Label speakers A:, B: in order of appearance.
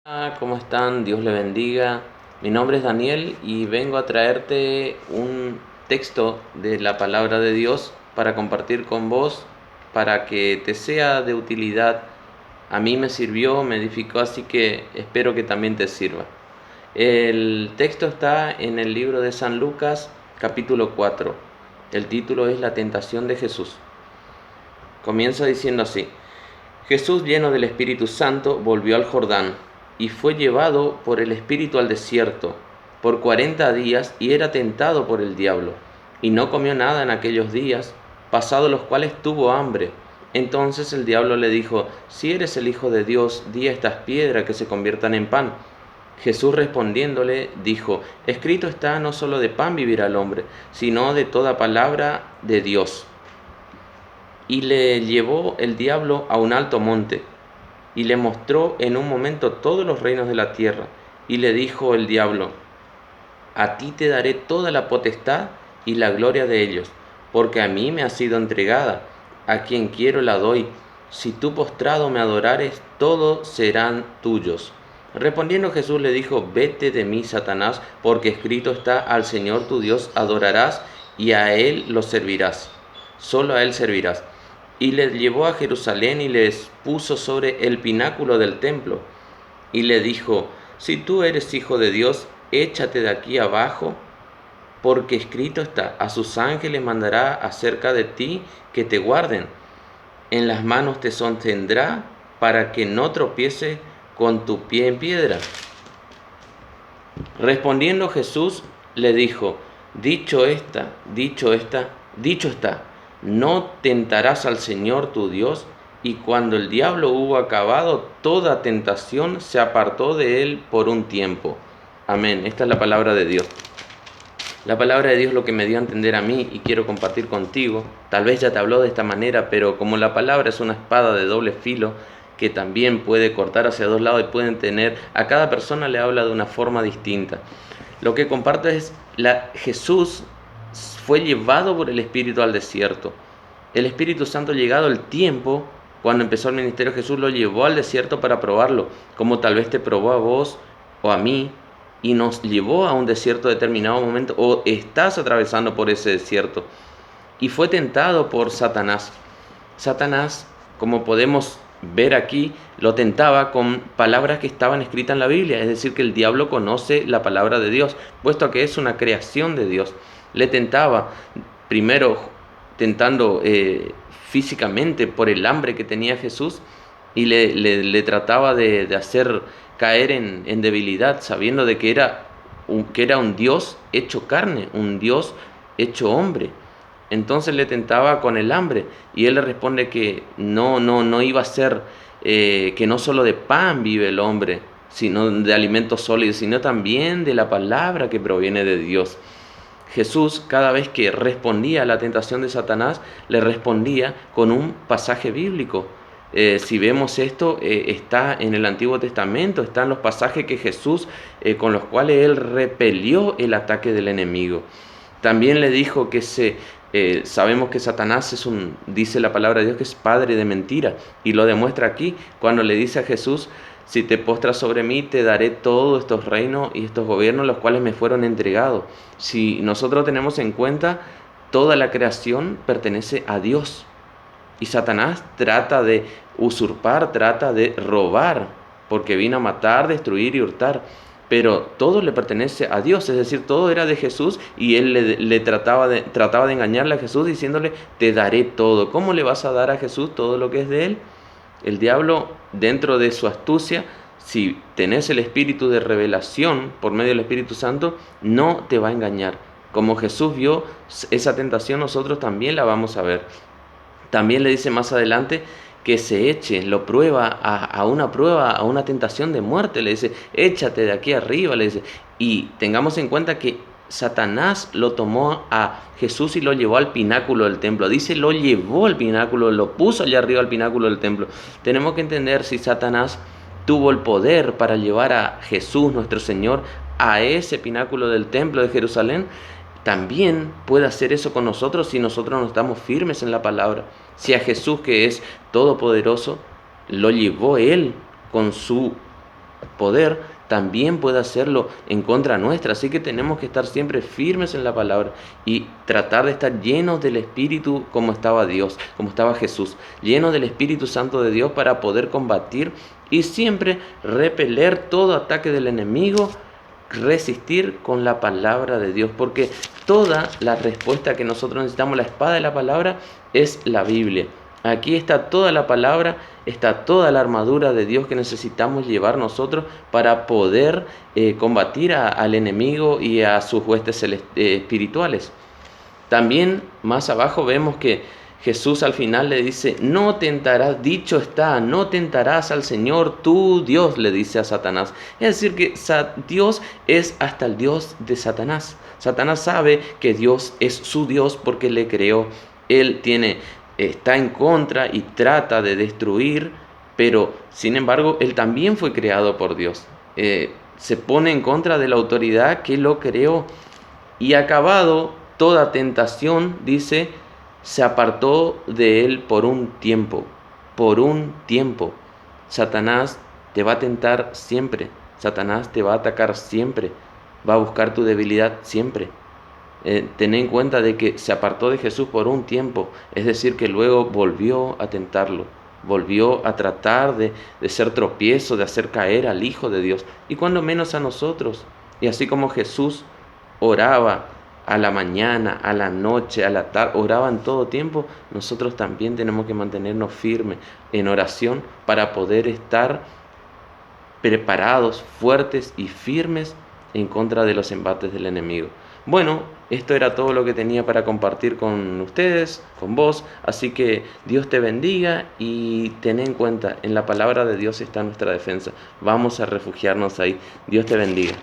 A: Hola, ¿cómo están? Dios le bendiga. Mi nombre es Daniel y vengo a traerte un texto de la palabra de Dios para compartir con vos, para que te sea de utilidad. A mí me sirvió, me edificó, así que espero que también te sirva. El texto está en el libro de San Lucas, capítulo 4. El título es La tentación de Jesús. Comienza diciendo así: Jesús, lleno del Espíritu Santo, volvió al Jordán y fue llevado por el Espíritu al desierto por 40 días y era tentado por el diablo. Y no comió nada en aquellos días, pasados los cuales tuvo hambre. Entonces el diablo le dijo: Si eres el Hijo de Dios, di a estas piedras que se conviertan en pan. Jesús respondiéndole dijo: Escrito está, no solo de pan vivirá el hombre, sino de toda palabra de Dios. Y le llevó el diablo a un alto monte, y le mostró en un momento todos los reinos de la tierra. Y le dijo el diablo: A ti te daré toda la potestad y la gloria de ellos, porque a mí me ha sido entregada, a quien quiero la doy. Si tú postrado me adorares, todos serán tuyos. Respondiendo Jesús le dijo: Vete de mí, Satanás, porque escrito está: Al Señor tu Dios adorarás y a Él lo servirás. Solo a Él servirás. Y les llevó a Jerusalén y les puso sobre el pináculo del templo. Y le dijo: Si tú eres hijo de Dios, échate de aquí abajo, porque escrito está: A sus ángeles mandará acerca de ti que te guarden. En las manos te sostendrá para que no tropieces con tu pie en piedra. Respondiendo Jesús le dijo: Dicho está, no tentarás al Señor tu Dios. Y cuando el diablo hubo acabado toda tentación, se apartó de él por un tiempo. Amén. Esta es la palabra de Dios. La palabra de Dios es lo que me dio a entender a mí y quiero compartir contigo. Tal vez ya te habló de esta manera, pero como la palabra es una espada de doble filo que también puede cortar hacia dos lados y pueden tener, a cada persona le habla de una forma distinta. Lo que comparto es, Jesús fue llevado por el Espíritu al desierto. El Espíritu Santo, llegado el tiempo, cuando empezó el ministerio, Jesús lo llevó al desierto para probarlo, como tal vez te probó a vos o a mí, y nos llevó a un desierto determinado momento, o estás atravesando por ese desierto. Y fue tentado por Satanás. Satanás, como podemos ver aquí, lo tentaba con palabras que estaban escritas en la Biblia, es decir, que el diablo conoce la palabra de Dios, puesto que es una creación de Dios. Le tentaba, primero tentando físicamente por el hambre que tenía Jesús, y le trataba de hacer caer en debilidad, sabiendo de que era un Dios hecho carne, un Dios hecho hombre. Entonces le tentaba con el hambre y él le responde que no iba a ser, que no solo de pan vive el hombre, sino de alimentos sólidos, sino también de la palabra que proviene de Dios. Jesús, cada vez que respondía a la tentación de Satanás, le respondía con un pasaje bíblico. Si vemos esto, está en el Antiguo Testamento, están los pasajes que Jesús, con los cuales él repelió el ataque del enemigo. También le dijo que sabemos que Satanás dice la palabra de Dios, que es padre de mentira, y lo demuestra aquí cuando le dice a Jesús: Si te postras sobre mí, te daré todos estos reinos y estos gobiernos los cuales me fueron entregados. Si nosotros tenemos en cuenta, toda la creación pertenece a Dios. Y Satanás trata de usurpar, trata de robar, porque vino a matar, destruir y hurtar. Pero todo le pertenece a Dios, es decir, todo era de Jesús, y él le trataba de engañarle a Jesús diciéndole: Te daré todo. ¿Cómo le vas a dar a Jesús todo lo que es de él? El diablo, dentro de su astucia, si tenés el espíritu de revelación por medio del Espíritu Santo, no te va a engañar. Como Jesús vio esa tentación, nosotros también la vamos a ver. También le dice más adelante que se eche, lo prueba a una prueba, a una tentación de muerte. Le dice: Échate de aquí arriba, le dice. Y tengamos en cuenta que Satanás lo tomó a Jesús y lo llevó al pináculo del templo. Dice, lo llevó al pináculo, lo puso allá arriba al pináculo del templo. Tenemos que entender, si Satanás tuvo el poder para llevar a Jesús, nuestro Señor, a ese pináculo del templo de Jerusalén, también puede hacer eso con nosotros si nosotros no estamos firmes en la palabra. Si a Jesús, que es todopoderoso, lo llevó Él con su poder, también puede hacerlo en contra nuestra. Así que tenemos que estar siempre firmes en la palabra y tratar de estar llenos del Espíritu como estaba Dios, como estaba Jesús, llenos del Espíritu Santo de Dios para poder combatir y siempre repeler todo ataque del enemigo, resistir con la palabra de Dios, porque toda la respuesta que nosotros necesitamos, la espada de la palabra, es la Biblia. Aquí está toda la palabra, está toda la armadura de Dios que necesitamos llevar nosotros para poder combatir al enemigo y a sus huestes espirituales. También más abajo vemos que Jesús al final le dice, no tentarás, dicho está, no tentarás al Señor tu Dios, le dice a Satanás. Es decir, que Dios es hasta el Dios de Satanás. Satanás sabe que Dios es su Dios porque le creó. Él está en contra y trata de destruir, pero sin embargo, él también fue creado por Dios. Se pone en contra de la autoridad que lo creó y acabado toda tentación, dice, se apartó de él por un tiempo, por un tiempo. Satanás te va a tentar siempre, Satanás te va a atacar siempre, va a buscar tu debilidad siempre. Ten en cuenta de que se apartó de Jesús por un tiempo, es decir, que luego volvió a tentarlo, volvió a tratar de ser tropiezo, de hacer caer al Hijo de Dios, y cuando menos a nosotros. Y así como Jesús oraba a la mañana, a la noche, a la tarde, oraba en todo tiempo, nosotros también tenemos que mantenernos firmes en oración para poder estar preparados, fuertes y firmes en contra de los embates del enemigo. Bueno, esto era todo lo que tenía para compartir con ustedes, con vos, así que Dios te bendiga y ten en cuenta, en la palabra de Dios está nuestra defensa. Vamos a refugiarnos ahí. Dios te bendiga.